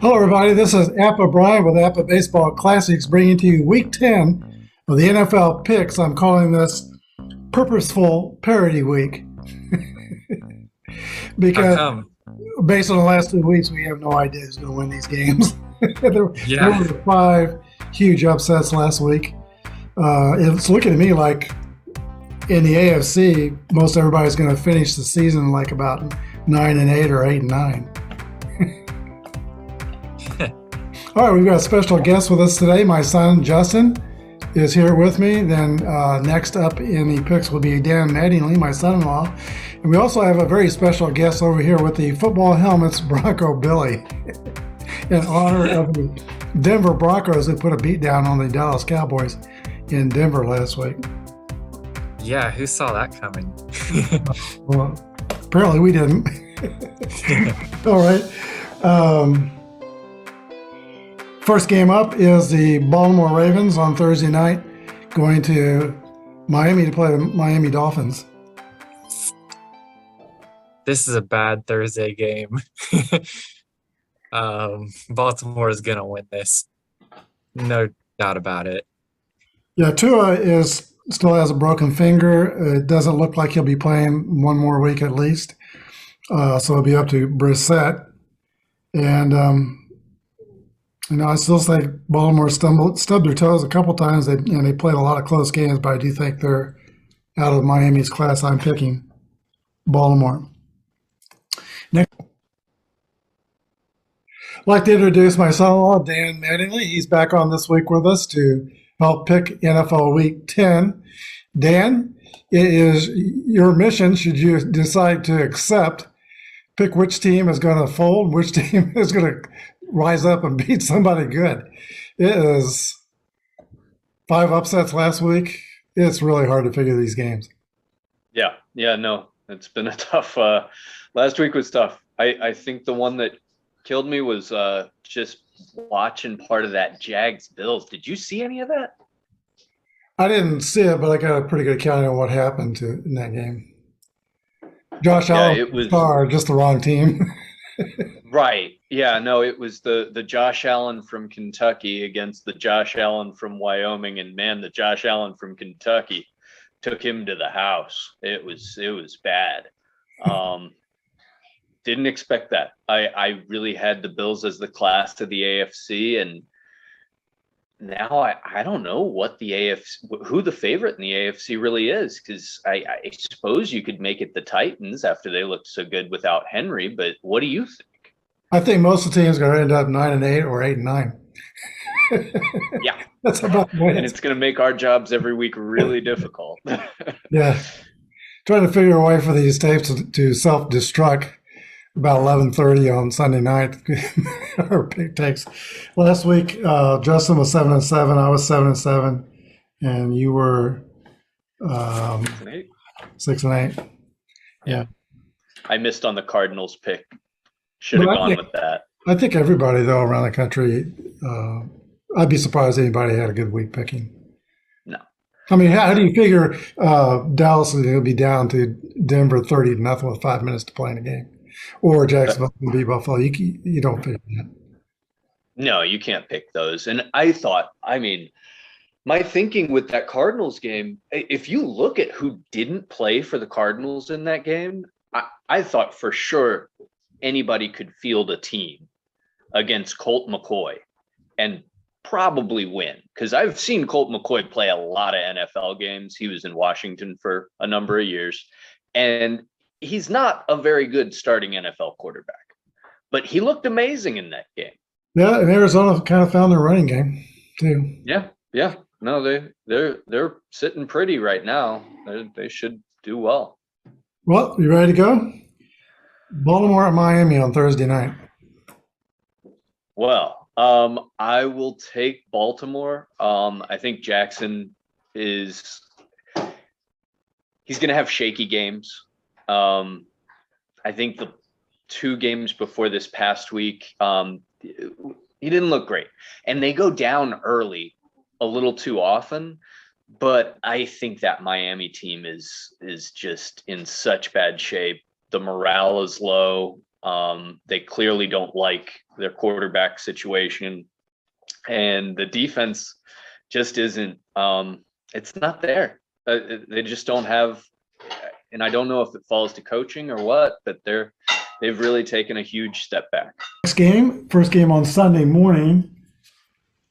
Hello, everybody. This is Apba Brian with Apba Baseball Classics, bringing to you Week 10 of the NFL picks. I'm calling this Purposeful Parity Week How because, come? based on the last 2 weeks, we have no idea who's going to win these games. there Yeah, were five huge upsets last week. It's looking to me like in the AFC, most everybody's going to finish the season like about 9-8 or 8-9. All right, we've got a special guest with us today. My son, Justin, is here with me. Then next up in the picks will be Dan Mattingly, my son-in-law. And we also have a very special guest over here with the football helmets, Bronco Billy, in honor of the Denver Broncos who put a beat down on the Dallas Cowboys in Denver last week. yeah. Who saw that coming? Well, apparently we didn't. All right. First game up is the Baltimore Ravens on Thursday night, going to Miami to play the Miami Dolphins. This is a bad Thursday game. Baltimore is gonna win this, no doubt about it. Yeah, Tua still has a broken finger. It doesn't look like he'll be playing one more week at least. So it'll be up to Brissett. And I still think Baltimore stubbed their toes a couple times. They played a lot of close games, but I do think they're out of Miami's class. I'm picking Baltimore. Next, I'd like to introduce my son-in-law, Dan Mattingly. He's back on this week with us to help pick NFL Week 10. Dan, it is your mission, should you decide to accept, pick which team is going to fold, which team is going to rise up and beat somebody good. It is 5 upsets last week. It's really hard to figure these games. Yeah, no, it's been a tough. Last week was tough. I think the one that killed me was just watching part of that Jags Bills. Did you see any of that? I didn't see it, but I got a pretty good accounting on what happened in that game. Josh Allen, it was star, just the wrong team. right. Yeah, no, it was the Josh Allen from Kentucky against the Josh Allen from Wyoming, and man, the Josh Allen from Kentucky took him to the house. It was bad. Didn't expect that. I really had the Bills as the class to the AFC, and now I don't know what the AFC, who the favorite in the AFC really is, because I suppose you could make it the Titans after they looked so good without Henry, but what do you think? I think most of the teams are going to end up 9-8 or 8-9. Yeah, That's about the way and it's going to make our jobs every week really difficult. Yeah. Trying to figure a way for these tapes to self-destruct about 11:30 on Sunday night. Our pick takes. Last week, Justin was 7-7. I was 7-7, and you were 6-8. Yeah, I missed on the Cardinals pick. Should have gone with that. I think everybody though around the country. I'd be surprised anybody had a good week picking. No. I mean, how do you figure Dallas is going to be down to Denver 30-0 with 5 minutes to play in a game? Or Jacksonville can beat Buffalo. You don't pick that. No, you can't pick those. And my thinking with that Cardinals game, if you look at who didn't play for the Cardinals in that game, I thought for sure anybody could field a team against Colt McCoy and probably win. Because I've seen Colt McCoy play a lot of NFL games. He was in Washington for a number of years. And he's not a very good starting NFL quarterback, but he looked amazing in that game. Yeah, and Arizona kind of found their running game too. Yeah. No, they're sitting pretty right now. They should do well. Well, you ready to go? Baltimore at Miami on Thursday night. Well, I will take Baltimore. I think Jackson he's going to have shaky games. I think the 2 games before this past week, he didn't look great. And they go down early a little too often. But I think that Miami team is just in such bad shape. The morale is low. They clearly don't like their quarterback situation, and the defense just isn't. It's not there. They just don't have. And I don't know if it falls to coaching or what, but they've really taken a huge step back. First game on Sunday morning,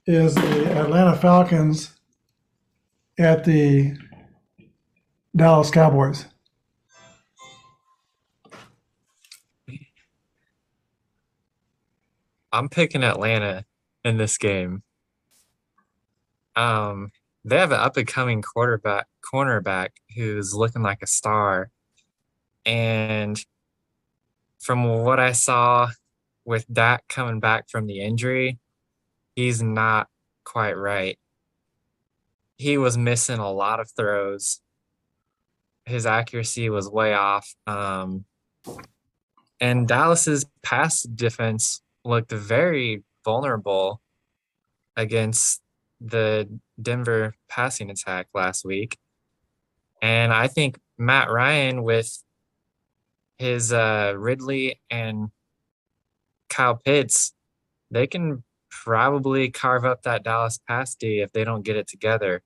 is the Atlanta Falcons at the Dallas Cowboys. I'm picking Atlanta in this game. They have an up-and-coming cornerback who's looking like a star. And from what I saw with Dak coming back from the injury, he's not quite right. He was missing a lot of throws. His accuracy was way off. And Dallas's pass defense looked very vulnerable against the Denver passing attack last week. And I think Matt Ryan, with his Ridley and Kyle Pitts, they can probably carve up that Dallas pass D if they don't get it together.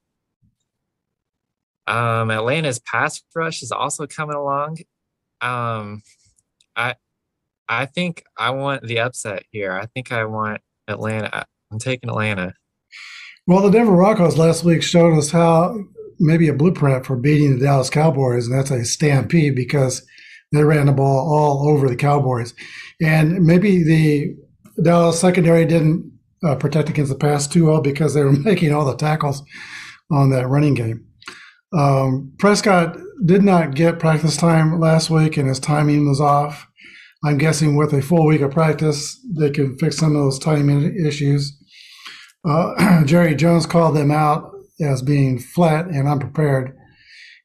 Atlanta's pass rush is also coming along. I think I want the upset here. I think I want Atlanta. I'm taking Atlanta. Well, the Denver Broncos last week showed us how maybe a blueprint for beating the Dallas Cowboys, and that's a stampede because they ran the ball all over the Cowboys. And maybe the Dallas secondary didn't protect against the pass too well because they were making all the tackles on that running game. Prescott did not get practice time last week, and his timing was off. I'm guessing with a full week of practice, they can fix some of those timing issues. Jerry Jones called them out as being flat and unprepared.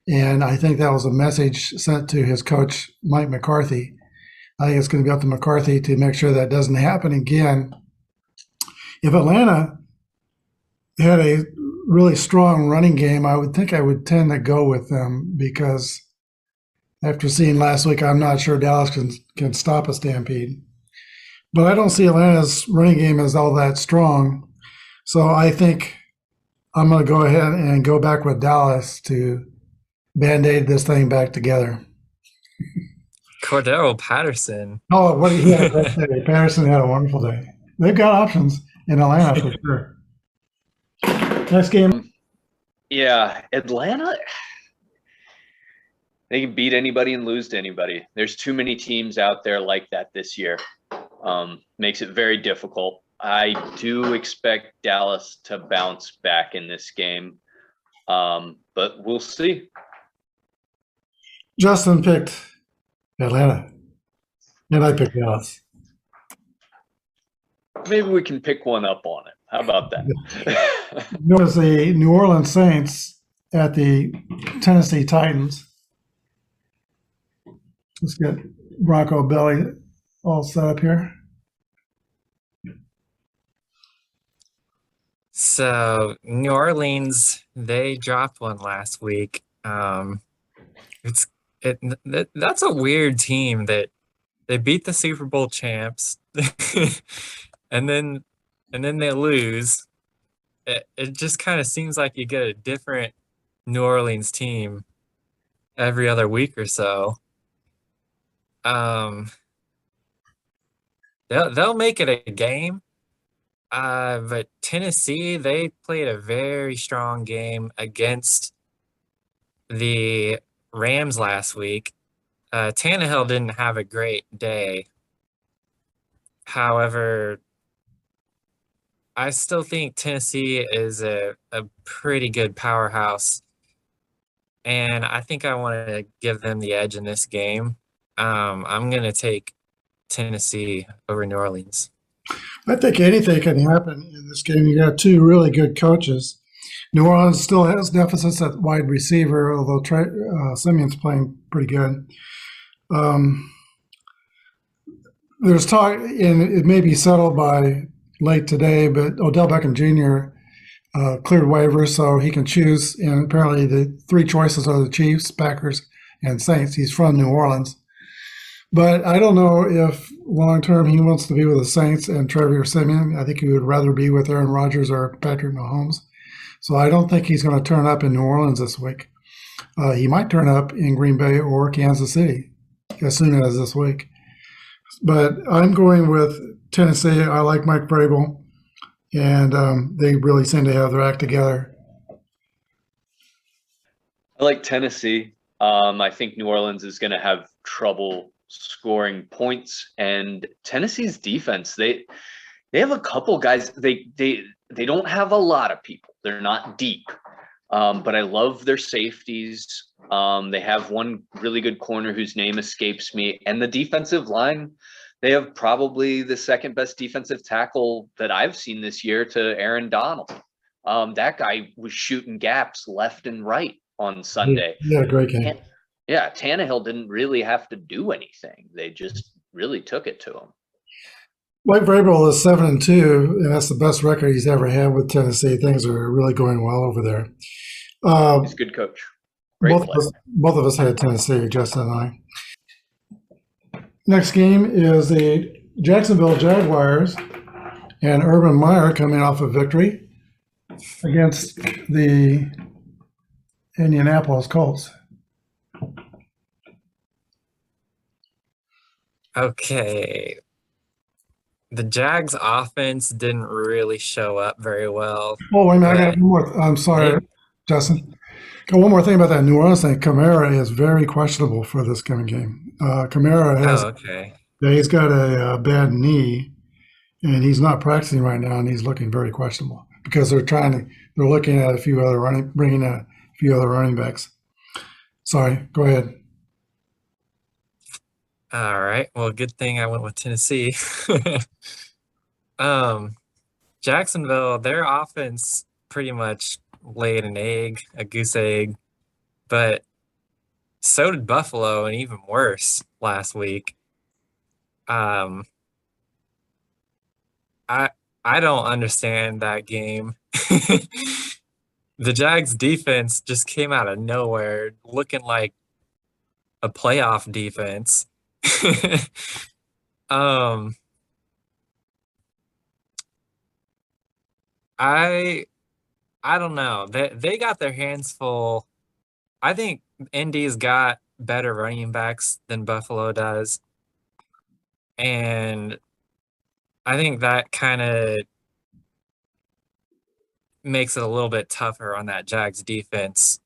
And I think that was a message sent to his coach, Mike McCarthy. I think it's going to be up to McCarthy to make sure that doesn't happen again. If Atlanta had a really strong running game, I would think I would tend to go with them because after seeing last week, I'm not sure Dallas can stop a stampede. But I don't see Atlanta's running game as all that strong. So I think I'm going to go ahead and go back with Dallas to Band-Aid this thing back together. Cordero Patterson. Oh, what he had a great day. Patterson had a wonderful day. They've got options in Atlanta for sure. Next game. Yeah, Atlanta, they can beat anybody and lose to anybody. There's too many teams out there like that this year. Makes it very difficult. I do expect Dallas to bounce back in this game, but we'll see. Justin picked Atlanta, and I picked Dallas. Maybe we can pick one up on it. How about that? Notice the New Orleans Saints at the Tennessee Titans. Let's get Bronco Belly all set up here. So New Orleans, they dropped one last week. That's a weird team that they beat the Super Bowl champs, and then they lose. It just kind of seems like you get a different New Orleans team every other week or so. They'll make it a game. But Tennessee, they played a very strong game against the Rams last week. Tannehill didn't have a great day. However, I still think Tennessee is a pretty good powerhouse. And I think I want to give them the edge in this game. I'm going to take Tennessee over New Orleans. I think anything can happen in this game. You got two really good coaches. New Orleans still has deficits at wide receiver, although Simeon's playing pretty good. There's talk, and it may be settled by late today, but Odell Beckham Jr. Cleared waivers, so he can choose. And apparently the three choices are the Chiefs, Packers, and Saints. He's from New Orleans. But I don't know if long-term he wants to be with the Saints and Trevor Siemian. I think he would rather be with Aaron Rodgers or Patrick Mahomes. So I don't think he's going to turn up in New Orleans this week. He might turn up in Green Bay or Kansas City as soon as this week. But I'm going with Tennessee. I like Mike Vrabel, and they really seem to have their act together. I like Tennessee. I think New Orleans is going to have trouble scoring points, and Tennessee's defense, they have a couple guys. They don't have a lot of people. They're not deep, but I love their safeties. They have one really good corner whose name escapes me, and the defensive line. They have probably the second best defensive tackle that I've seen this year to Aaron Donald. That guy was shooting gaps left and right on Sunday. He had a great game. And, yeah, Tannehill didn't really have to do anything. They just really took it to him. Mike Vrabel is 7-2, and that's the best record he's ever had with Tennessee. Things are really going well over there. He's a good coach. Great player. Both of us had Tennessee, Justin and I. Next game is the Jacksonville Jaguars and Urban Meyer coming off a victory against the Indianapolis Colts. Okay. The Jags offense didn't really show up very well. Oh, wait a minute. I got one more. I'm sorry, Justin. Got one more thing about that New Orleans thing. Kamara is very questionable for this coming game. Kamara has, he's got a bad knee, and he's not practicing right now, and he's looking very questionable because they're looking at bringing in a few other running backs. Sorry, go ahead. All right. Well, good thing I went with Tennessee. Jacksonville, their offense pretty much laid a goose egg, but so did Buffalo, and even worse last week. I don't understand that game. The Jags defense just came out of nowhere looking like a playoff defense. I don't know. They got their hands full. I think Indy's got better running backs than Buffalo does. And I think that kind of makes it a little bit tougher on that Jags defense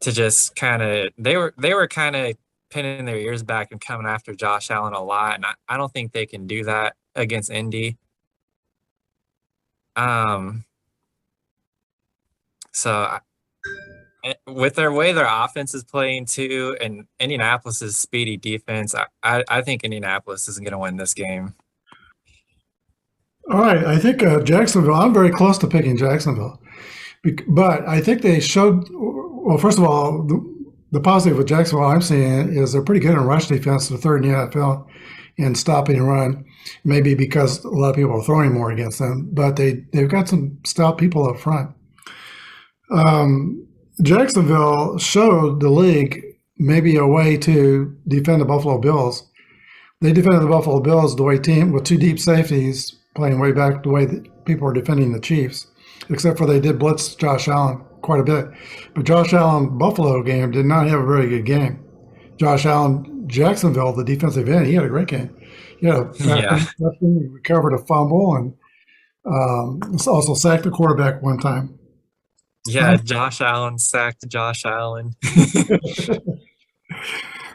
to just kind of they were kind of pinning their ears back and coming after Josh Allen a lot, and I don't think they can do that against Indy. So with their way their offense is playing too, and Indianapolis's speedy defense, I think Indianapolis isn't going to win this game. All right, I think Jacksonville. I'm very close to picking Jacksonville, but I think they showed. Well, first of all, the positive with Jacksonville I'm seeing is they're pretty good in rush defense. They're third in the NFL in stopping and run. Maybe because a lot of people are throwing more against them, but they've got some stout people up front. Jacksonville showed the league maybe a way to defend the Buffalo Bills. They defended the Buffalo Bills the way team with two deep safeties playing way back the way that people are defending the Chiefs, except for they did blitz Josh Allen quite a bit. But Josh Allen Buffalo game did not have a very good game. Josh Allen Jacksonville, the defensive end, he had a great game. He had he recovered a fumble and also sacked the quarterback one time. Yeah, Josh Allen sacked Josh Allen.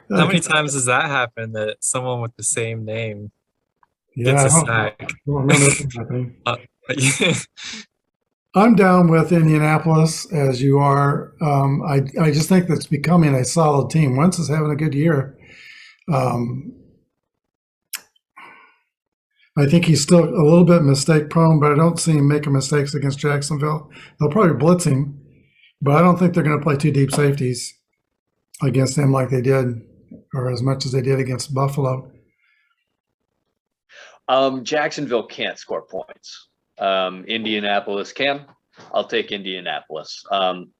How many times has that happened that someone with the same name gets a sack? I don't remember that happening. I'm down with Indianapolis as you are. I just think that's becoming a solid team. Wentz is having a good year. I think he's still a little bit mistake prone, but I don't see him making mistakes against Jacksonville. They'll probably blitz him, but I don't think they're going to play two deep safeties against him like they did, or as much as they did against Buffalo. Jacksonville can't score points. Indianapolis can. I'll take Indianapolis.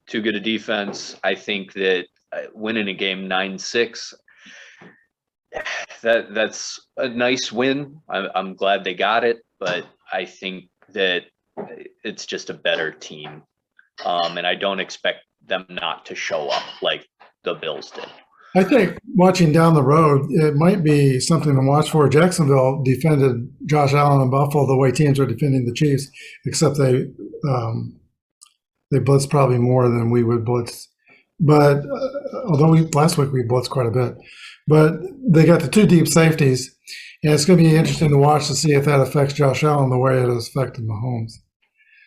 Too good a defense. I think that winning a game 9-6, That's a nice win. I'm glad they got it, but I think that it's just a better team. And I don't expect them not to show up like the Bills did. I think watching down the road, it might be something to watch for. Jacksonville defended Josh Allen and Buffalo the way teams are defending the Chiefs, except they blitz probably more than we would blitz. But although last week we blitzed quite a bit, but they got the two deep safeties, and it's going to be interesting to watch to see if that affects Josh Allen the way it has affected Mahomes.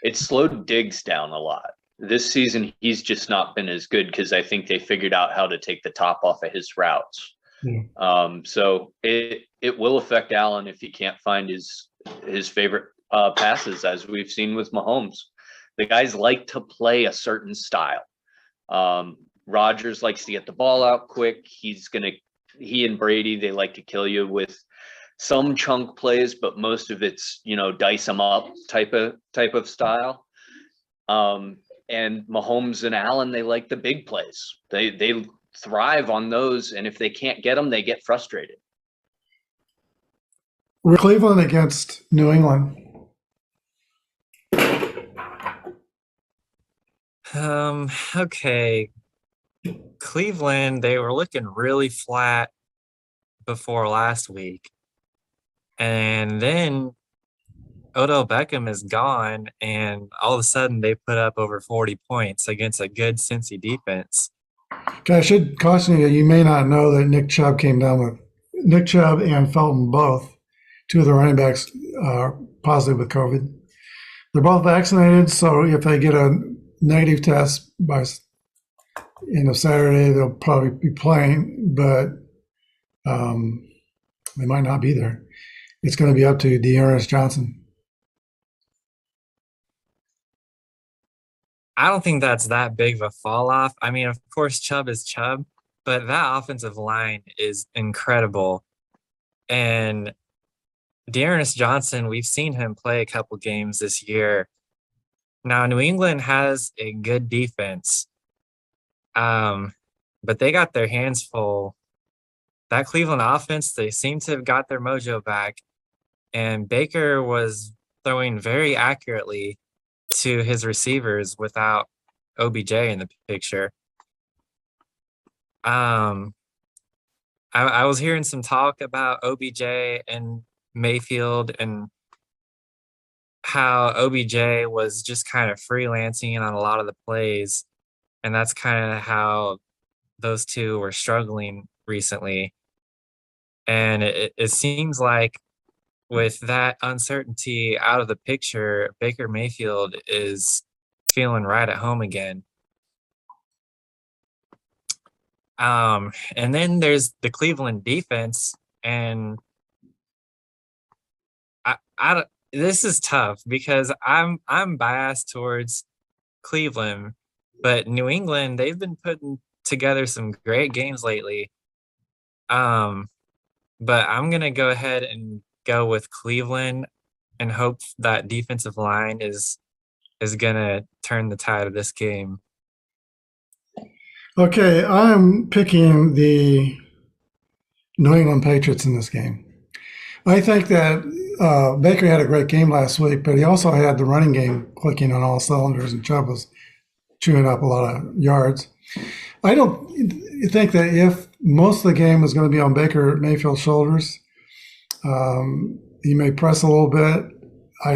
It slowed Diggs down a lot. This season, he's just not been as good because I think they figured out how to take the top off of his routes. Yeah. So it will affect Allen if he can't find his favorite passes, as we've seen with Mahomes. The guys like to play a certain style. Rodgers likes to get the ball out quick. He and Brady, they like to kill you with some chunk plays, but most of it's, dice them up type of style. And Mahomes and Allen, they like the big plays. They thrive on those, and if they can't get them, they get frustrated. We're Cleveland against New England. Okay. Cleveland, they were looking really flat before last week. And then Odell Beckham is gone, and all of a sudden they put up over 40 points against a good Cincy defense. Okay, I should caution you, you may not know that Nick Chubb and Felton both, two of the running backs, are positive with COVID. They're both vaccinated, so if they get a negative test by end of Saturday, they'll probably be playing, but they might not be there. It's going to be up to Dearness Johnson. I don't think that's that big of a fall off. I mean, of course, Chubb is Chubb, but that offensive line is incredible. And Dearness Johnson, we've seen him play a couple games this year. Now, New England has a good defense, but they got their hands full. That Cleveland offense, they seem to have got their mojo back. And Baker was throwing very accurately to his receivers without OBJ in the picture. I was hearing some talk about OBJ and Mayfield and how OBJ was just kind of freelancing on a lot of the plays. And that's kind of how those two were struggling recently. And it seems like with that uncertainty out of the picture, Baker Mayfield is feeling right at home again. And then there's the Cleveland defense, and this is tough because I'm biased towards Cleveland, but New England, they've been putting together some great games lately. But I'm gonna go ahead and go with Cleveland and hope that defensive line is gonna turn the tide of this game. Okay, I'm picking the New England Patriots in this game. I think that Baker had a great game last week, but he also had the running game clicking on all cylinders, and Chubb was chewing up a lot of yards. I don't think that if most of the game is going to be on Baker Mayfield's shoulders, he may press a little bit. I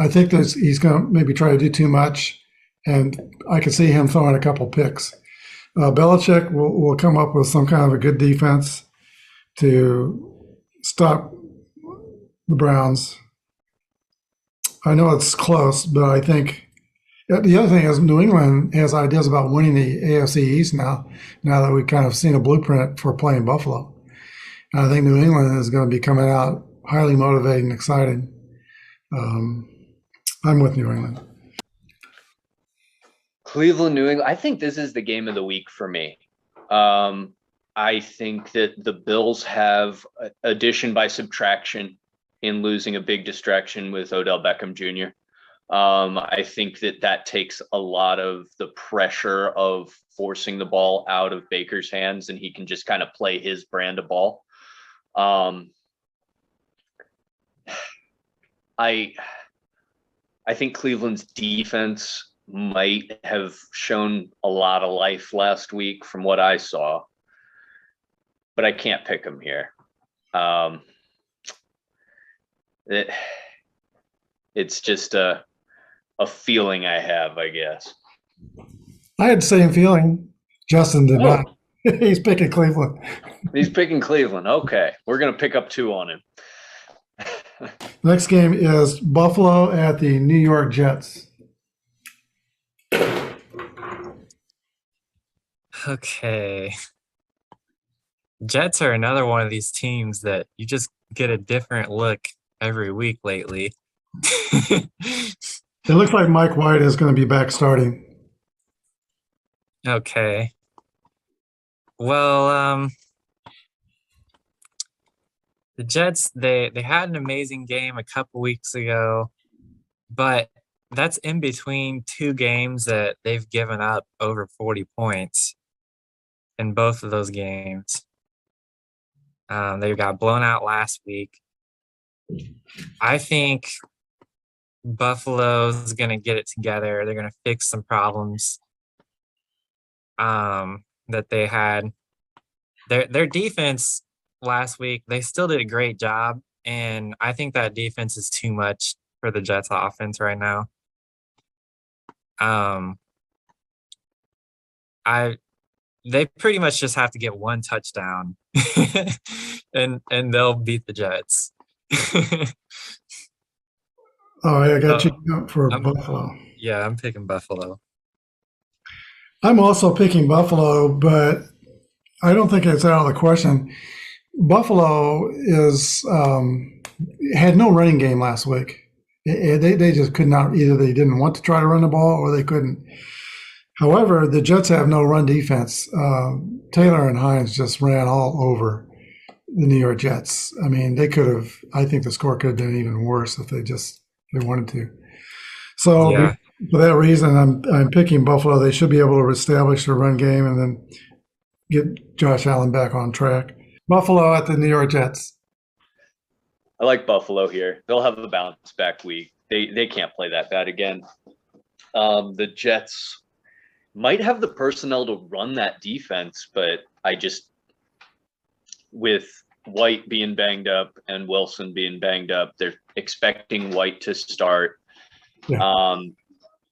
think that he's going to maybe try to do too much, and I could see him throwing a couple picks. Belichick will come up with some kind of a good defense to stop the Browns. I know it's close, but I think the other thing is New England has ideas about winning the AFC East now that we've kind of seen a blueprint for playing Buffalo. And I think New England is going to be coming out highly motivated and excited. I'm with New England. Cleveland, New England. I think this is the game of the week for me. I think that the Bills have addition by subtraction in losing a big distraction with Odell Beckham Jr. I think that takes a lot of the pressure of forcing the ball out of Baker's hands, and he can just kind of play his brand of ball. I think Cleveland's defense might have shown a lot of life last week from what I saw, but I can't pick them here. It's just a feeling I have, I guess. I had the same feeling. Justin did not. He's picking Cleveland. He's picking Cleveland. Okay. We're going to pick up 2 on him. Next game is Buffalo at the New York Jets. Okay. Jets are another one of these teams that you just get a different look every week lately. It looks like Mike White is going to be back starting. Okay. Well, the Jets, they had an amazing game a couple weeks ago, but that's in between 2 games that they've given up over 40 points in both of those games. They got blown out last week. I think Buffalo's going to get it together. They're going to fix some problems that they had. Their defense last week, they still did a great job, and I think that defense is too much for the Jets offense right now. They pretty much just have to get 1 touchdown and they'll beat the Jets. I got you for Buffalo. Yeah, I'm picking Buffalo. I'm also picking Buffalo, but I don't think it's out of the question. Buffalo had no running game last week. They just could not, either they didn't want to try to run the ball or they couldn't. However, the Jets have no run defense. Taylor and Hines just ran all over the New York Jets. I mean, they could have, I think the score could have been even worse if they wanted to. So Yeah. For that reason, I'm picking Buffalo. They should be able to establish a run game and then get Josh Allen back on track. Buffalo at the New York Jets. I like Buffalo here. They'll have a bounce back week. They can't play that bad again. The Jets might have the personnel to run that defense, but with White being banged up and Wilson being banged up, they're expecting White to start. Yeah.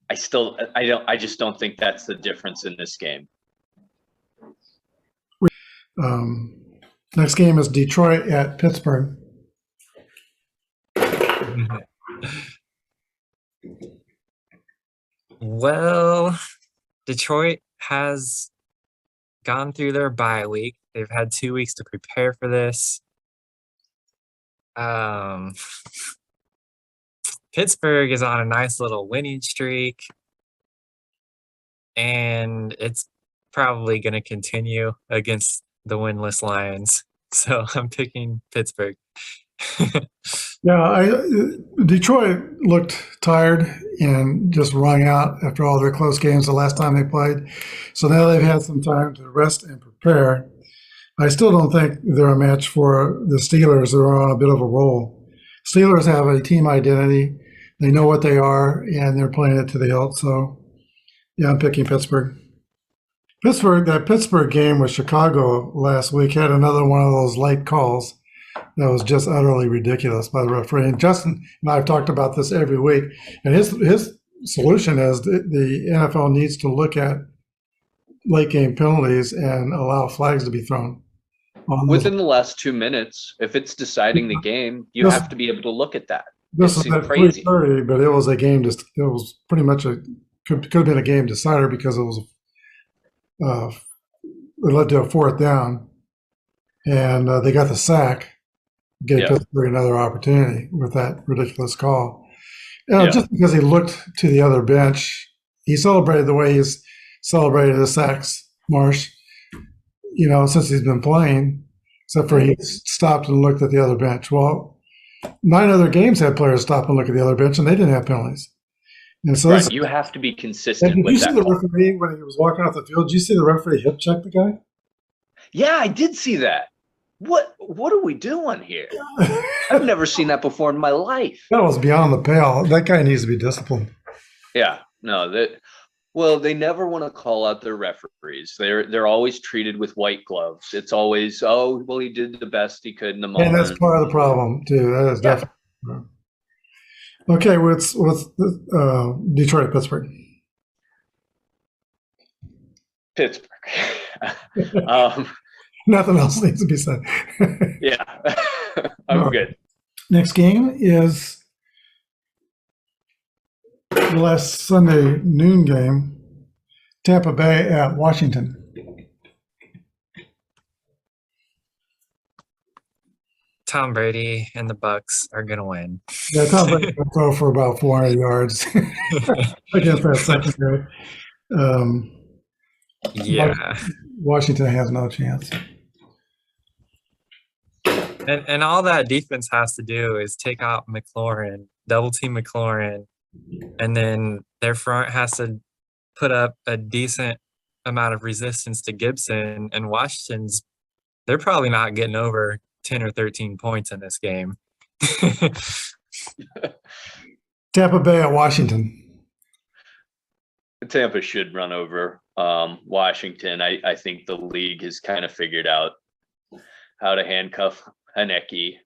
I just don't think that's the difference in this game. Next game is Detroit at Pittsburgh. Well, Detroit has gone through their bye week. They've had 2 weeks to prepare for this. Pittsburgh is on a nice little winning streak, and it's probably going to continue against the winless Lions. So I'm picking Pittsburgh. Yeah, Detroit looked tired and just wrung out after all their close games the last time they played. So now they've had some time to rest and prepare. I still don't think they're a match for the Steelers. They're on a bit of a roll. Steelers have a team identity. They know what they are, and they're playing it to the hilt. So, yeah, I'm picking Pittsburgh. That Pittsburgh game with Chicago last week had another one of those late calls that was just utterly ridiculous by the referee. And Justin and I have talked about this every week. And his solution is the NFL needs to look at late game penalties and allow flags to be thrown. Within the last 2 minutes, if it's deciding the game, you have to be able to look at that. This is at 3:30, but it was a game. It was pretty much could have been a game decider because it was it led to a 4th down, and they got the sack. Gave Pittsburgh another opportunity with that ridiculous call. Just because he looked to the other bench, he celebrated the way he's celebrated the sacks, Marsh, since he's been playing, except for he stopped and looked at the other bench. Well, 9 other games had players stop and look at the other bench, and they didn't have penalties. And so Right. You have to be consistent did you with see that the call. referee when he was walking off the field? Did you see the referee hip check the guy? Yeah, I did see that. What are we doing here? I've never seen that before in my life. That was beyond the pale. That guy needs to be disciplined. Yeah, no, well, they never want to call out their referees. They're always treated with white gloves. It's always, oh, well, he did the best he could in the And that's moment. part of the problem too. That is Yeah. definitely okay. What's Detroit, Pittsburgh? Pittsburgh. Nothing else needs to be said. Yeah, I'm good. Next game is the last Sunday noon game, Tampa Bay at Washington. Tom Brady and the Bucks are gonna win. Yeah, Tom Brady can throw for about 400 yards against that secondary. Yeah. Washington has no chance. And all that defense has to do is take out McLaurin, double team McLaurin, and then their front has to put up a decent amount of resistance to Gibson. And Washington's, they're probably not getting over 10 or 13 points in this game. Tampa Bay at Washington. Tampa should run over Washington. I think the league has kind of figured out how to handcuff Haneke.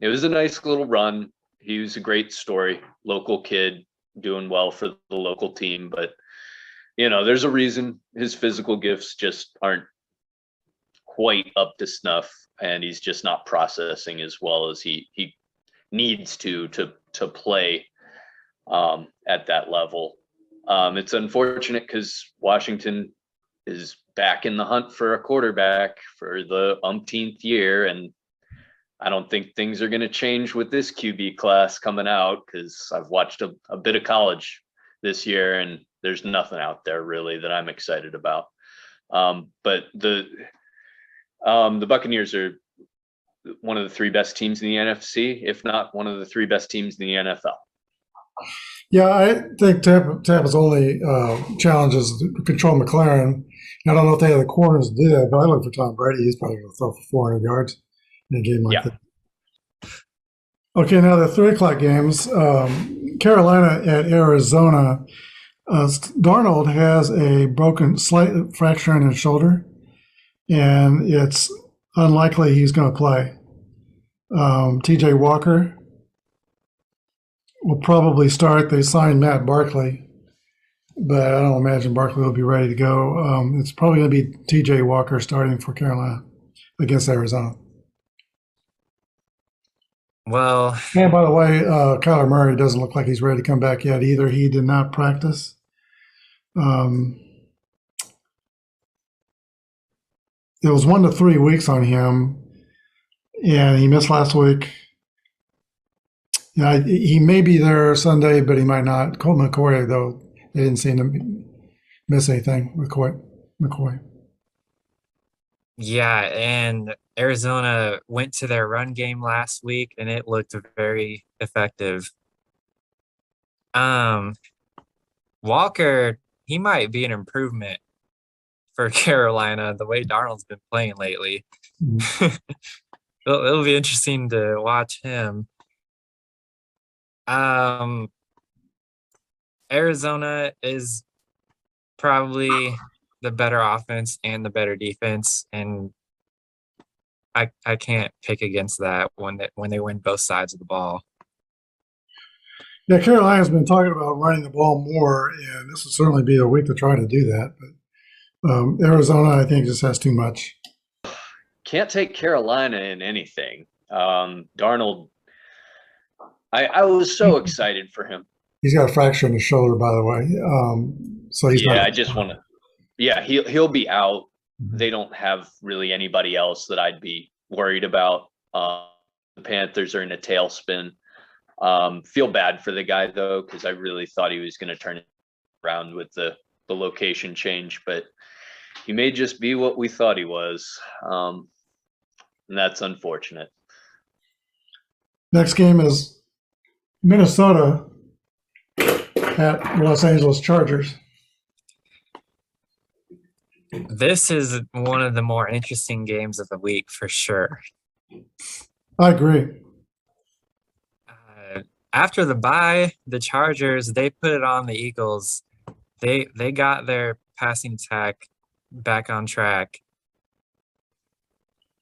It was a nice little run. He was a great story, local kid doing well for the local team, but there's a reason his physical gifts just aren't quite up to snuff, and he's just not processing as well as he needs to play at that level. It's unfortunate because Washington is back in the hunt for a quarterback for the umpteenth year, and I don't think things are going to change with this QB class coming out, because I've watched a bit of college this year, and there's nothing out there really that I'm excited about. But the Buccaneers are one of the three best teams in the NFC, if not one of the three best teams in the NFL. Yeah, I think Tampa's only challenge is to control McLaren. I don't know if they have the corners to do that, but I look for Tom Brady. He's probably going to throw for 400 yards in a game like that. Okay, now the 3:00 games. Carolina at Arizona. Darnold has a slight fracture in his shoulder, and it's unlikely he's going to play. TJ Walker will probably start. They signed Matt Barkley, but I don't imagine Barkley will be ready to go. It's probably going to be TJ Walker starting for Carolina against Arizona. Well, and by the way, Kyler Murray doesn't look like he's ready to come back yet either. He did not practice. It was 1 to 3 weeks on him, and he missed last week. Yeah, he may be there Sunday, but he might not. Colt McCoy, though, they didn't seem to miss anything with McCoy. Yeah, and Arizona went to their run game last week, and it looked very effective. Walker, he might be an improvement for Carolina, the way Darnold's been playing lately. Mm-hmm. It'll be interesting to watch him. Arizona is probably the better offense and the better defense, and I can't pick against that when they win both sides of the ball. Yeah, Carolina's been talking about running the ball more, and this will certainly be a week to try to do that. But Arizona, I think, just has too much. Can't take Carolina in anything. Darnold, I was so excited for him. He's got a fracture in his shoulder, by the way. So he's not. I just want to. Yeah, he'll be out. Mm-hmm. They don't have really anybody else that I'd be worried about. The Panthers are in a tailspin. Feel bad for the guy though, because I really thought he was going to turn it around with the location change, but he may just be what we thought he was, and that's unfortunate. Next game is Minnesota at at Los Angeles Chargers. This is one of the more interesting games of the week for sure. I agree. After the bye, the Chargers, they put it on the Eagles. They got their passing attack back on track.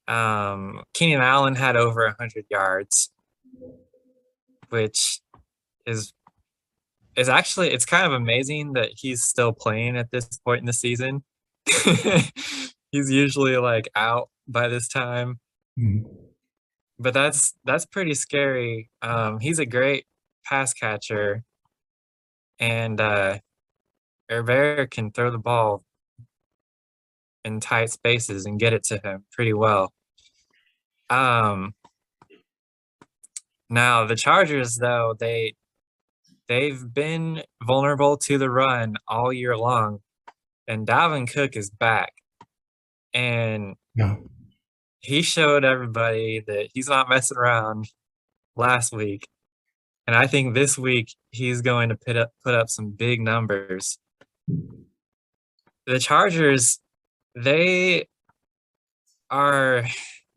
Keenan Allen had over 100 yards, which is actually, it's kind of amazing that he's still playing at this point in the season. He's usually like out by this time. Mm-hmm. But that's pretty scary. He's a great pass catcher, and Herrera can throw the ball in tight spaces and get it to him pretty well. Now the Chargers, though, they've been vulnerable to the run all year long, and Dalvin Cook is back, and Yeah. he showed everybody that he's not messing around last week. And I think this week he's going to put up some big numbers. The Chargers, they're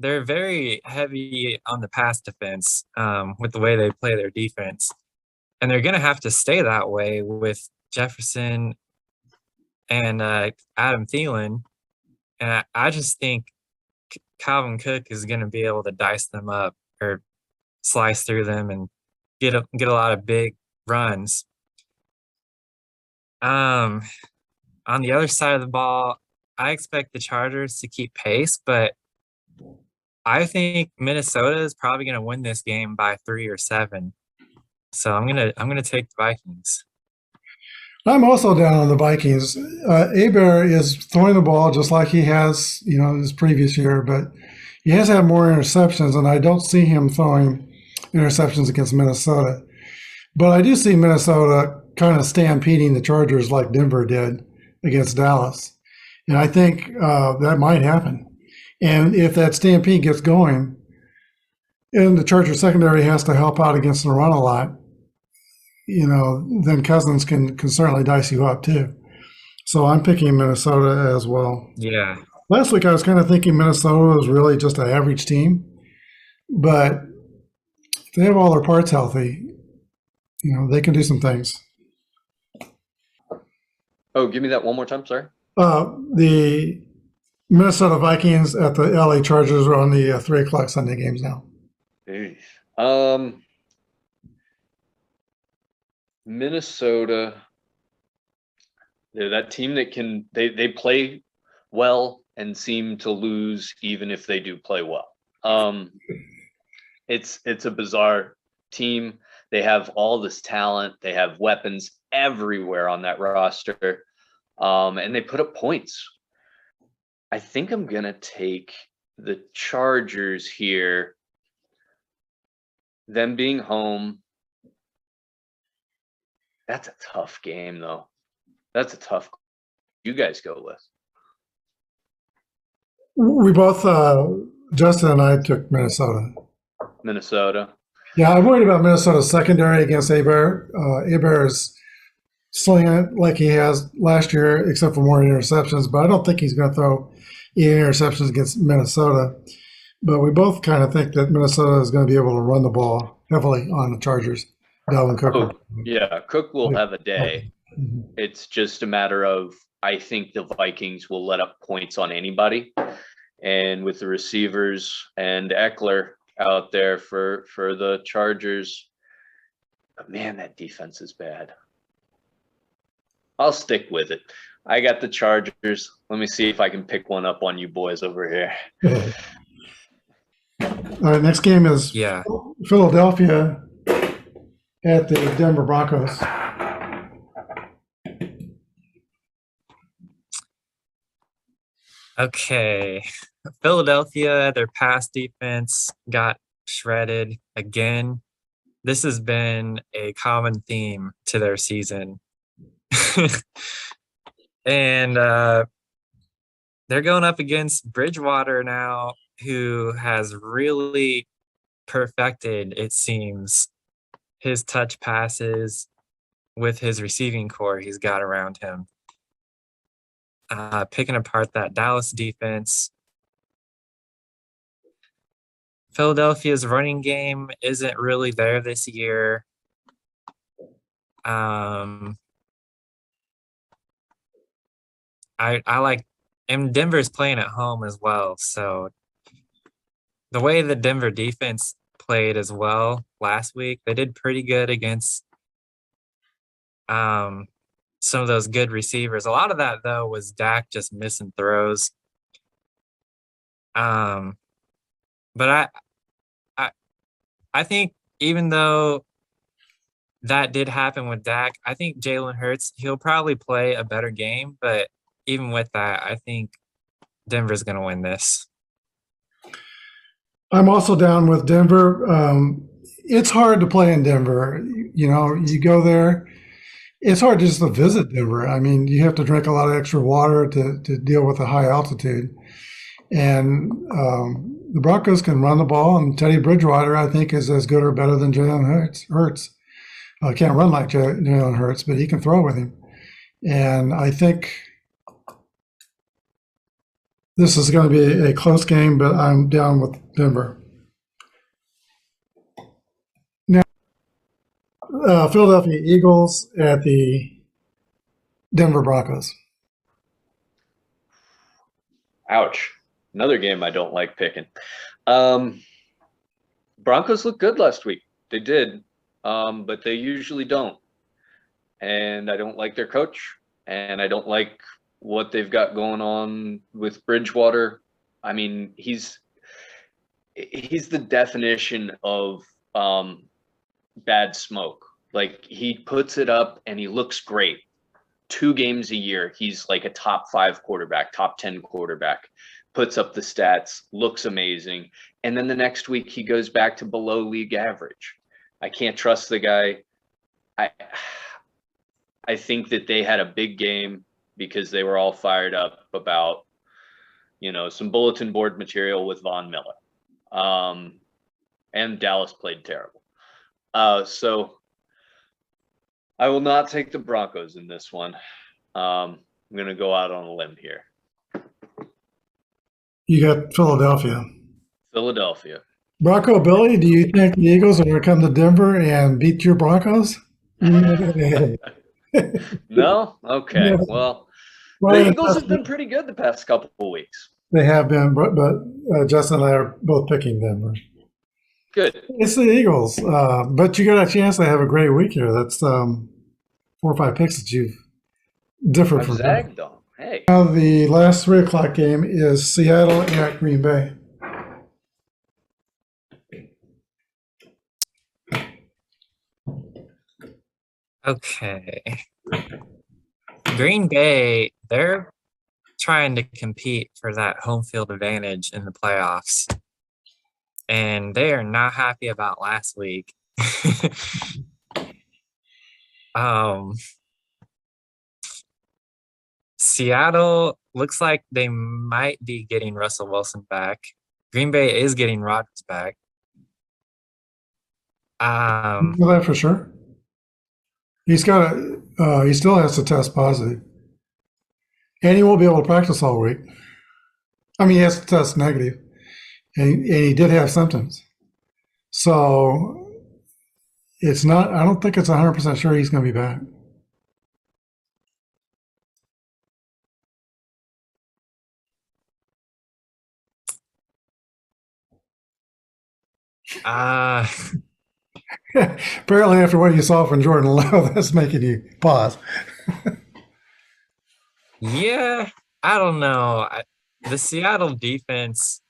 very heavy on the pass defense with the way they play their defense. And they're going to have to stay that way with Jefferson and Adam Thielen. And I just think Calvin Cook is going to be able to dice them up or slice through them and get a lot of big runs. On the other side of the ball, I expect the Chargers to keep pace, but I think Minnesota is probably going to win this game by 3 or 7. So I'm gonna take the Vikings. I'm also down on the Vikings. Apba is throwing the ball just like he has, his previous year, but he has had more interceptions, and I don't see him throwing interceptions against Minnesota. But I do see Minnesota kind of stampeding the Chargers like Denver did against Dallas. And I think that might happen. And if that stampede gets going, and the Chargers secondary has to help out against the run a lot, then Cousins can certainly dice you up too. So I'm picking Minnesota as well. Yeah. Last week I was kind of thinking Minnesota was really just an average team, but if they have all their parts healthy, they can do some things. Oh, give me that one more time, sorry. The Minnesota Vikings at the LA Chargers are on the 3:00 Sunday games now. Minnesota, they're that team that they play well and seem to lose even if they do play well. It's a bizarre team. They have all this talent. They have weapons everywhere on that roster, and they put up points. I think I'm gonna take the Chargers here. Them being home. That's a tough game, though. That's a tough. You guys go with. We both, Justin and I took Minnesota. Minnesota. Yeah, I'm worried about Minnesota's secondary against Apba. Apba is slinging it like he has last year, except for more interceptions. But I don't think he's going to throw any interceptions against Minnesota. But we both kind of think that Minnesota is going to be able to run the ball heavily on the Chargers. Dalvin Cook. Oh, yeah, Cook will have a day. Mm-hmm. It's just a matter of, I think the Vikings will let up points on anybody. And with the receivers and Eckler out there for the Chargers, but man, that defense is bad. I'll stick with it. I got the Chargers. Let me see if I can pick one up on you boys over here. All right, next game is Philadelphia at the Denver Broncos. Okay. Philadelphia, their pass defense got shredded again. This has been a common theme to their season. And they're going up against Bridgewater now, who has really perfected, it seems, his touch passes. with his receiving core he's got around him. Picking apart that Dallas defense. Philadelphia's running game isn't really there this year. I like, and Denver's playing at home as well. So the way the Denver defense played as well last week, they did pretty good against some of those good receivers. A lot of that though was Dak just missing throws. But I think even though that did happen with Dak, I think Jalen Hurts, he'll probably play a better game. But even with that, I think Denver's going to win this. I'm also down with Denver. It's hard to play in Denver. You know, you go there, it's hard just to visit Denver. I mean, you have to drink a lot of extra water to deal with the high altitude. And the Broncos can run the ball, and Teddy Bridgewater, I think, is as good or better than Jalen Hurts. Can't run like Jalen Hurts, but he can throw with him. And I think this is going to be a close game, but I'm down with Denver. Now, Philadelphia Eagles at the Denver Broncos. Ouch. Another game I don't like picking. Broncos looked good last week. They did, but they usually don't. And I don't like their coach, and I don't like what they've got going on with Bridgewater. I mean, he's the definition of bad smoke. Like, he puts it up and he looks great. 2 games a year, he's like a top 5 quarterback, top 10 quarterback. Puts up the stats, looks amazing. And then the next week he goes back to below league average. I can't trust the guy. I think that they had a big game because they were all fired up about, you know, some bulletin board material with Von Miller. And Dallas played terrible. So I will not take the Broncos in this one. I'm going to go out on a limb here. You got Philadelphia. Philadelphia. Bronco Billy, do you think the Eagles are going to come to Denver and beat your Broncos? No? Okay. Well, the Eagles have been pretty good the past couple of weeks. They have been, but Justin and I are both picking Denver. Good. It's the Eagles, but you got a chance to have a great week here. That's 4 or 5 picks that you've differed from. Zagged on. Hey. Now the last 3 o'clock game is Seattle at Green Bay. Okay. Green Bay, they're trying to compete for that home field advantage in the playoffs. And they are not happy about last week. Seattle looks like they might be getting Russell Wilson back. Green Bay is getting Rodgers back. You know that for sure. He's got he still has to test positive, and he won't be able to practice all week. I mean, he has to test negative, and he did have symptoms. So it's not. I don't think it's 100% sure he's going to be back. Apparently, after what you saw from Jordan Love, that's making you pause. Yeah, I don't know. The Seattle defense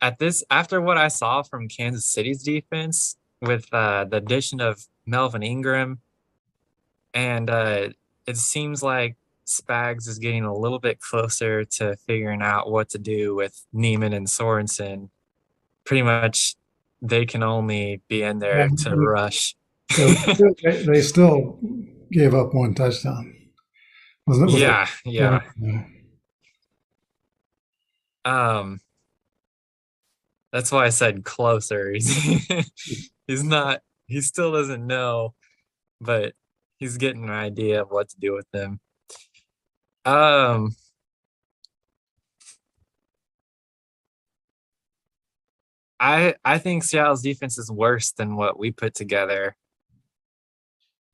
after what I saw from Kansas City's defense with the addition of Melvin Ingram, and it seems like Spags is getting a little bit closer to figuring out what to do with Neiman and Sorensen. Pretty much, they can only be in there to rush. They still gave up 1 touchdown. Yeah. That's why I said closer. He's not He still doesn't know, but he's getting an idea of what to do with them. I think Seattle's defense is worse than what we put together.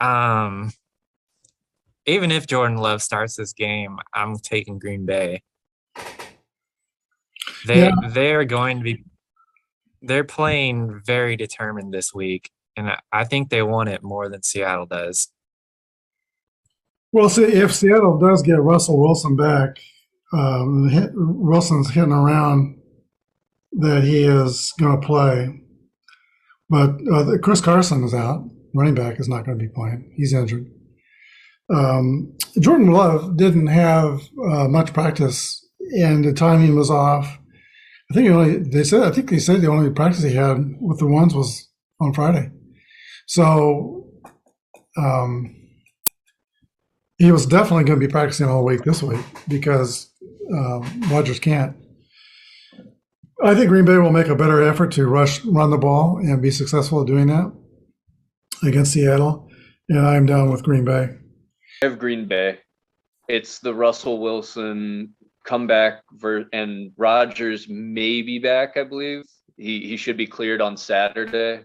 Even if Jordan Love starts this game, I'm taking Green Bay. They're going to be they're playing very determined this week, and I think they want it more than Seattle does. Well, see, if Seattle does get Russell Wilson back, Wilson's hitting around that he is going to play. But Chris Carson is out. Running back is not going to be playing. He's injured. Jordan Love didn't have much practice, and the timing was off. I think they said the only practice he had with the ones was on Friday. So he was definitely going to be practicing all week this week because Rodgers can't. I think Green Bay will make a better effort to run the ball and be successful at doing that against Seattle, and I'm down with Green Bay. I have Green Bay. It's the Russell Wilson comeback, and Rodgers may be back, I believe. He should be cleared on Saturday.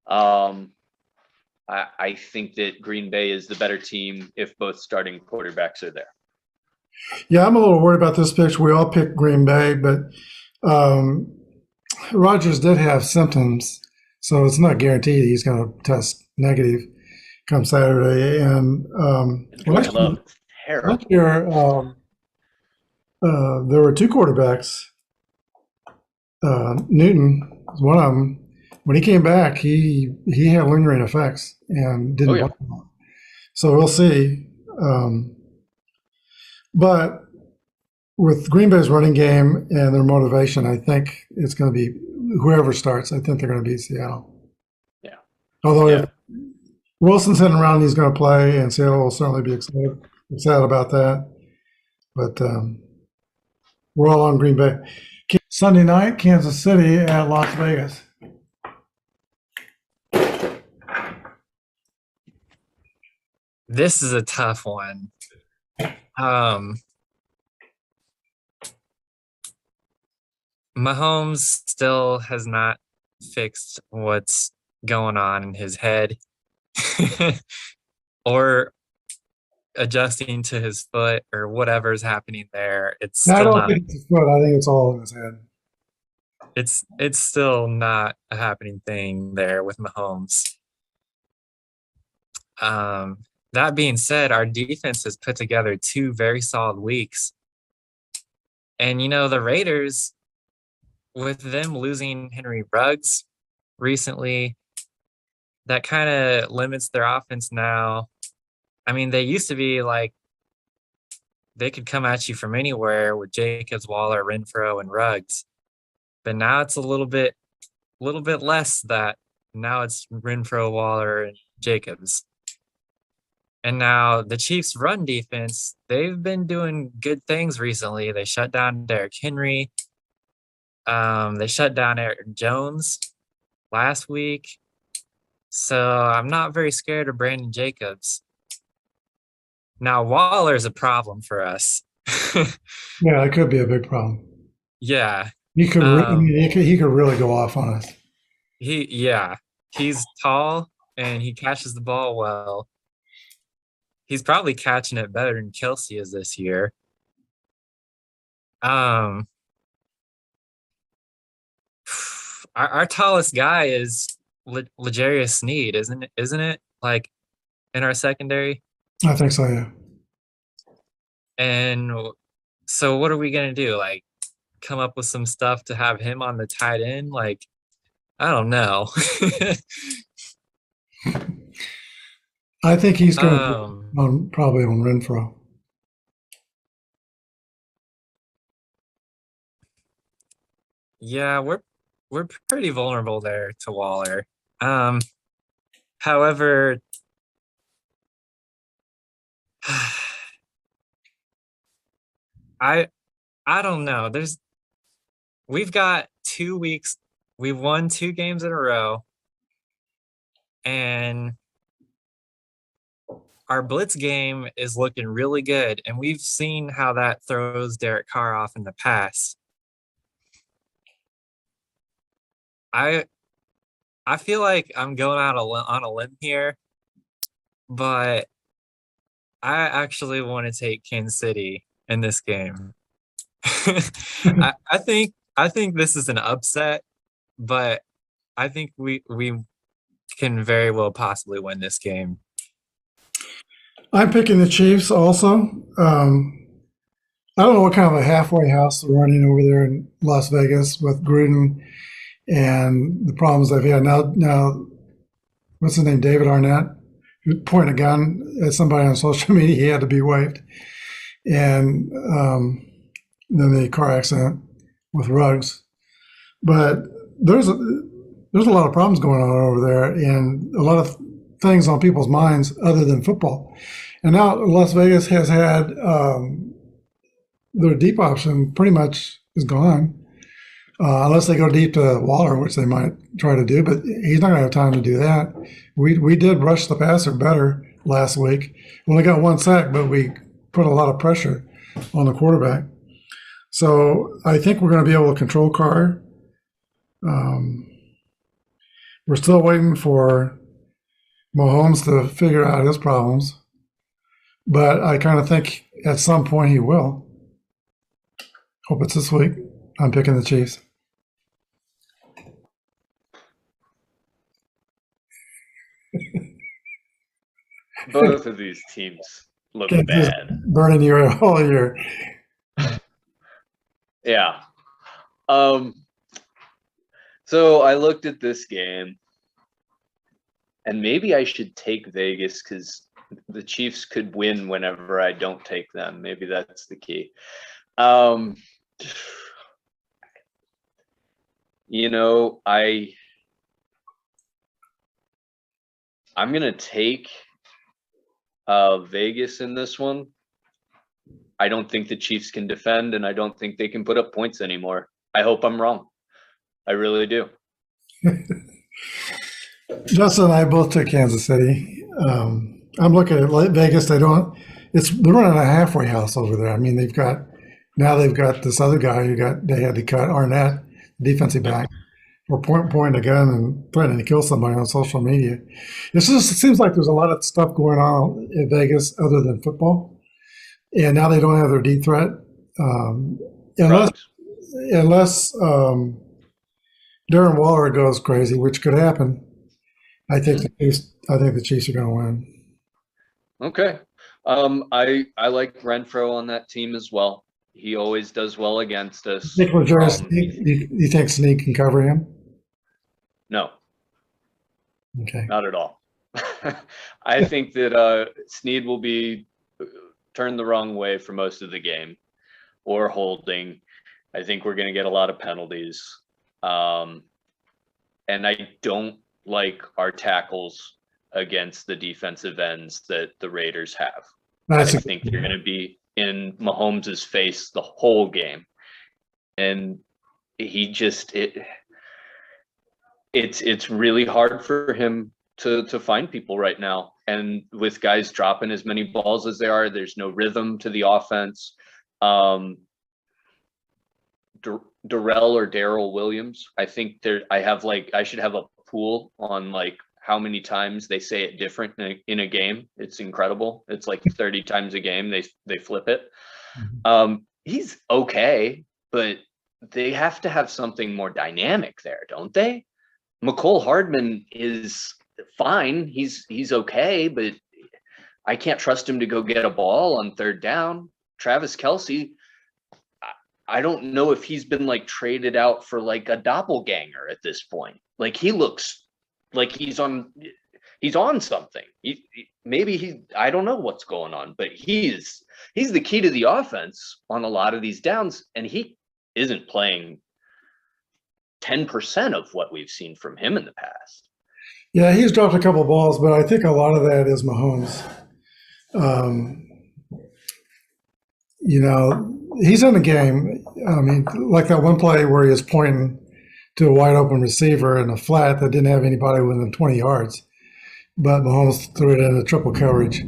I think that Green Bay is the better team if both starting quarterbacks are there. Yeah, I'm a little worried about this pitch. We all picked Green Bay, but Rodgers did have symptoms, so it's not guaranteed he's going to test negative come Saturday. And last year, there were two quarterbacks. Newton was one of them. When he came back, he had lingering effects and didn't play long. So we'll see. But with Green Bay's running game and their motivation, I think it's going to be whoever starts. I think they're going to beat Seattle. Yeah. Although if Wilson's hitting around, he's going to play, and Seattle will certainly be excited about that. But we're all on Green Bay. Sunday night, Kansas City at Las Vegas. This is a tough one. Mahomes still has not fixed what's going on in his head or adjusting to his foot or whatever's happening there. It's still I don't not. think it's his foot. I think it's all in his head. It's still not a happening thing there with Mahomes. That being said, our defense has put together 2 very solid weeks. And, the Raiders, with them losing Henry Ruggs recently, that kind of limits their offense now. I mean, they used to be like they could come at you from anywhere with Jacobs, Waller, Renfro, and Ruggs. But now it's a little bit less that. Now it's Renfro, Waller, and Jacobs. And now the Chiefs' run defense, they've been doing good things recently. They shut down Derrick Henry. They shut down Aaron Jones last week. So I'm not very scared of Brandon Jacobs. Now, Waller's a problem for us. Yeah, it could be a big problem. Yeah. He could really go off on us. He's tall and he catches the ball well. He's probably catching it better than Kelsey is this year. Our tallest guy is L'Jarius Sneed, isn't it? Like in our secondary? I think so, yeah. And so what are we going to do? Like come up with some stuff to have him on the tight end? Like, I don't know. I think he's going to probably on Renfro. Yeah, we're pretty vulnerable there to Waller. However, I don't know. We've got 2 weeks. We've won 2 games in a row. and our blitz game is looking really good, and we've seen how that throws Derek Carr off in the past. I feel like I'm going out on a limb here, but I actually want to take Kansas City in this game. I think this is an upset, but I think we can very well possibly win this game. I'm picking the Chiefs also. I don't know what kind of a halfway house they're running over there in Las Vegas with Gruden and the problems they've had. Now, what's his name? David Arnett, who pointed a gun at somebody on social media. He had to be waived. And then the car accident with Ruggs. But there's a lot of problems going on over there, and a lot of things on people's minds other than football. And now Las Vegas has had their deep option pretty much is gone, unless they go deep to Waller, which they might try to do. But he's not going to have time to do that. We did rush the passer better last week. We only got 1 sack, but we put a lot of pressure on the quarterback. So I think we're going to be able to control Carr. We're still waiting for Mahomes to figure out his problems, but I kind of think at some point he will. Hope it's this week. I'm picking the Chiefs. Both of these teams look bad. Burning you all year. Yeah. So I looked at this game, and maybe I should take Vegas because the Chiefs could win whenever I don't take them. Maybe that's the key. You know, I'm gonna take Vegas in this one. I don't think the Chiefs can defend, and I don't think they can put up points anymore. I hope I'm wrong. I really do. Justin and I both took Kansas City. I'm looking at Vegas. They're running a halfway house over there. I mean, they've got this other guy they had to cut, Arnett, defensive back, or pointing a gun and threatening to kill somebody on social media. It seems like there's a lot of stuff going on in Vegas other than football. And now they don't have their deep threat. Unless Darren Waller goes crazy, which could happen, I think the Chiefs are going to win. Okay. I like Renfro on that team as well. He always does well against us. You think Snead can cover him? No. Okay. Not at all. I think that Snead will be turned the wrong way for most of the game or holding. I think we're going to get a lot of penalties. And I don't like our tackles against the defensive ends that the Raiders have. I think they're going to be in Mahomes' face the whole game. And it's really hard for him to find people right now. And with guys dropping as many balls as they are, there's no rhythm to the offense. Darrell or Darrell Williams, I think I should have a pool on like how many times they say it different in a game. It's incredible. It's like 30 times a game they flip it. He's okay, but they have to have something more dynamic there, don't they? McCole Hardman is fine. He's okay, but I can't trust him to go get a ball on third down. Travis Kelce, I don't know if he's been like traded out for like a doppelganger at this point. Like he looks like he's on something. I don't know what's going on, but he's the key to the offense on a lot of these downs, and he isn't playing 10% of what we've seen from him in the past. Yeah, he's dropped a couple of balls, but I think a lot of that is Mahomes. He's in the game. I mean, like that one play where he was pointing to a wide open receiver in a flat that didn't have anybody within 20 yards. but Mahomes threw it into triple coverage.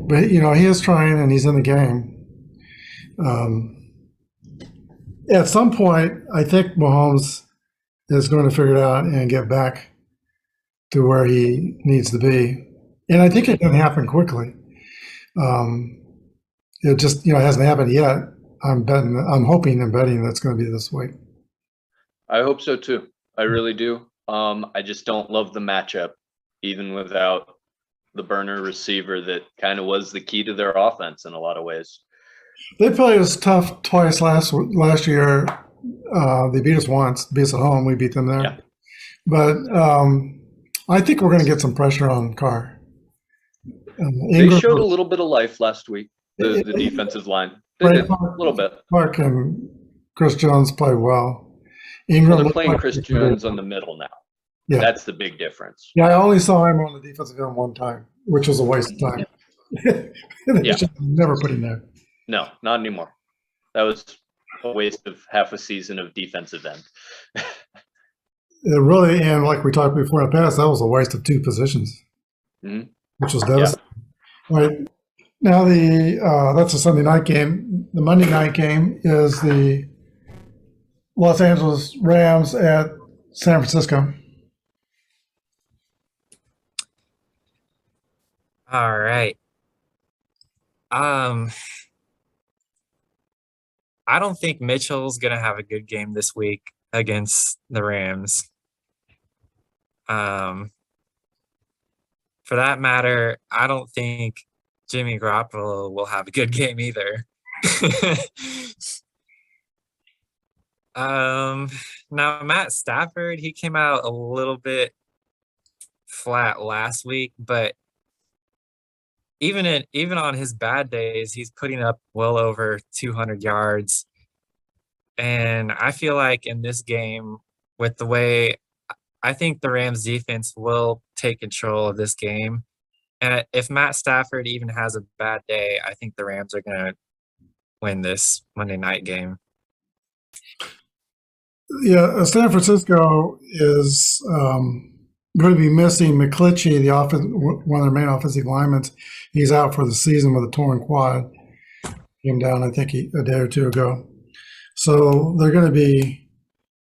But you know, he is trying, and he's in the game. At some point, I think Mahomes is going to figure it out and get back to where he needs to be, and I think it can happen quickly. It just hasn't happened yet. I'm hoping and betting that's going to be this week. I hope so too. I really do. I just don't love the matchup, even without the burner receiver that kind of was the key to their offense in a lot of ways. They played us tough twice last year. They beat us once, beat us at home. We beat them there. Yeah. But I think we're going to get some pressure on Carr. They showed a little bit of life last week, the defensive line. They did, a little bit. Clark and Chris Jones played well. Ingram, they're playing Chris Jones on the middle now. Yeah. That's the big difference. Yeah, I only saw him on the defensive end one time, which was a waste of time. They should never put him there. No, not anymore. That was a waste of half a season of defensive end. It really, and like we talked before in the past, that was a waste of 2 positions, which was devastating. Yeah. Right now, that's a Sunday night game. The Monday night game is the Los Angeles Rams at San Francisco. All right. I don't think Mitchell's going to have a good game this week against the Rams. For that matter, I don't think Jimmy Garoppolo will have a good game either. Now Matt Stafford, he came out a little bit flat last week, but even on his bad days, he's putting up well over 200 yards. And I feel like in this game, with the way I think the Rams defense will take control of this game. And if Matt Stafford even has a bad day, I think the Rams are going to win this Monday night game. Yeah, San Francisco is going to be missing McClitchy, one of their main offensive linemen. He's out for the season with a torn quad. Came down, I think, a day or 2 ago. So they're going to be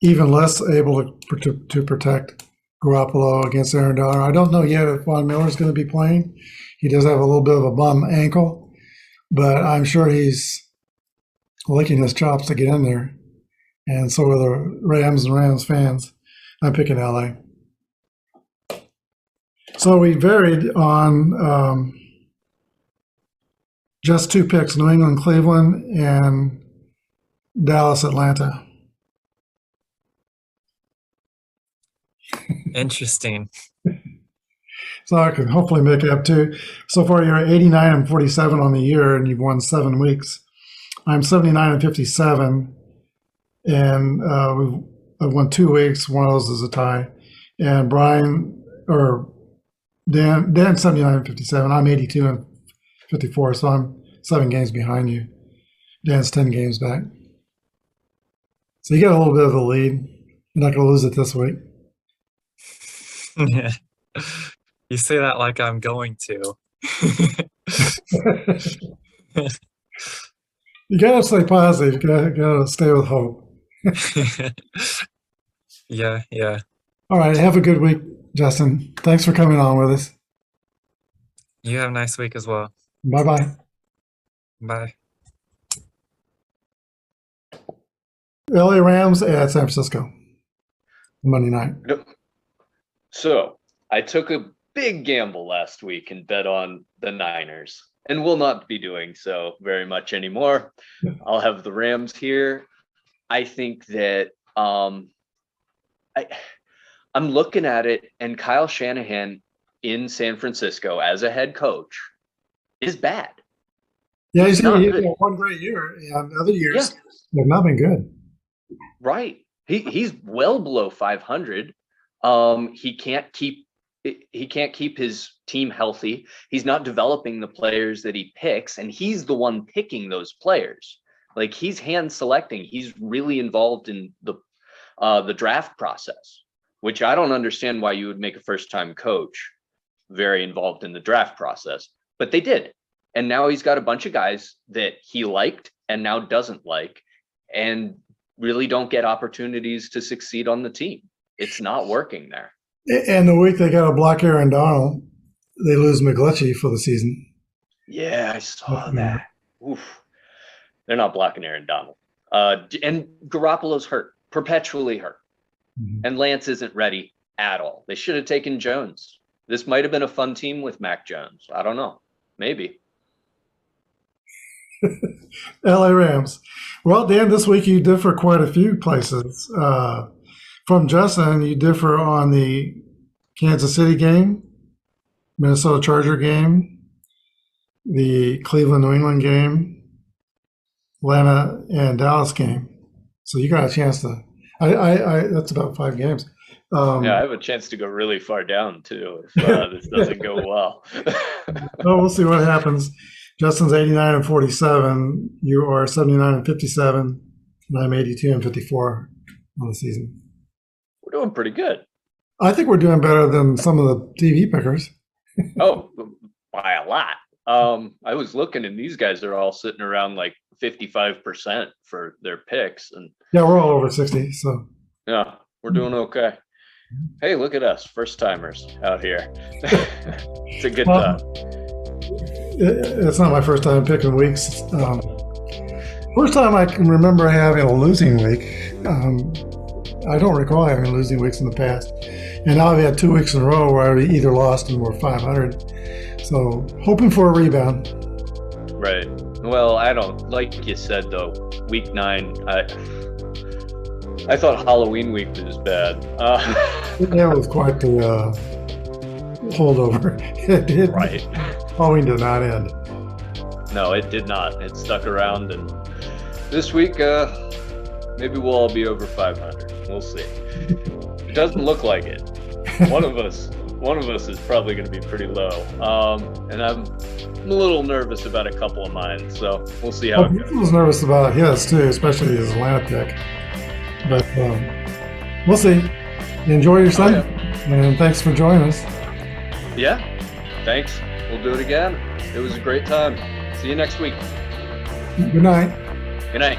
even less able to protect Garoppolo against Aaron Donald. I don't know yet if Von Miller's going to be playing. He does have a little bit of a bum ankle, but I'm sure he's licking his chops to get in there. And so are the Rams and Rams fans. I'm picking LA. So we varied on just 2 picks, New England, Cleveland, and Dallas, Atlanta. Interesting. So I can hopefully make it up too. So far, you're 89 and 47 on the year, and you've won 7 weeks. I'm 79 and 57, and I've won 2 weeks. One of those is a tie. And Dan 79 and 57. I'm 82 and 54, so I'm 7 games behind you. Dan's 10 games back. So you got a little bit of a lead. You're not going to lose it this week. Yeah. You say that like I'm going to. You got to stay positive. You got to stay with hope. Yeah. All right. Have a good week, Justin. Thanks for coming on with us. You have a nice week as well. Bye-bye. Bye. LA Rams at San Francisco. Monday night. So I took a big gamble last week and bet on the Niners, and will not be doing so very much anymore. I'll have the Rams here. I think that I'm looking at it, and Kyle Shanahan in San Francisco as a head coach is bad. Yeah, he's had one great year, and other years have not been good. Right. He's well below 500. He can't keep his team healthy. He's not developing the players that he picks, and he's the one picking those players. Like, he's hand selecting. He's really involved in the draft process, which I don't understand why you would make a first-time coach very involved in the draft process, but they did. And now he's got a bunch of guys that he liked and now doesn't like, and really don't get opportunities to succeed on the team. It's not working there. And the week they got to block Aaron Donald, they lose McGlinchey for the season. Yeah, I saw that. Oof. They're not blocking Aaron Donald. And Garoppolo's hurt, perpetually hurt. Mhm. And Lance isn't ready at all. They should have taken Jones. This might have been a fun team with Mac Jones. I don't know. Maybe. LA Rams. Well, Dan, this week you differ quite a few places. From Justin, you differ on the Kansas City game, Minnesota Charger game, the Cleveland New England game, Atlanta and Dallas game. So you got a chance to. I that's about 5 games. Yeah, I have a chance to go really far down too if this doesn't go well. Well, we'll see what happens. Justin's 89-47. You are 79-57, and I'm 82-54 on the season. We're doing pretty good. I think we're doing better than some of the TV pickers. Oh, by a lot. I was looking, and these guys are all sitting around like 55% for their picks, and Yeah, we're all over 60. So yeah, we're doing okay. Hey, look at us, first timers out here. It's a good Well, time. it's not my first time picking weeks. First time I can remember having a losing week. I don't recall having losing weeks in the past. And now I've had 2 weeks in a row where I either lost and were 500. So hoping for a rebound. Right. Well, I don't, like you said though, week 9, I thought Halloween week was bad. That was quite the holdover. Right. Halloween did not end. No, it did not. It stuck around, and this week, maybe we'll all be over 500. We'll see. It doesn't look like it. One of us is probably going to be pretty low. And I'm a little nervous about a couple of mine, so we'll see how it goes. I was nervous about his too, especially his Atlanta pick. But we'll see. Enjoy your Sunday, and thanks for joining us. Yeah, thanks. We'll do it again. It was a great time. See you next week. Good night. Good night.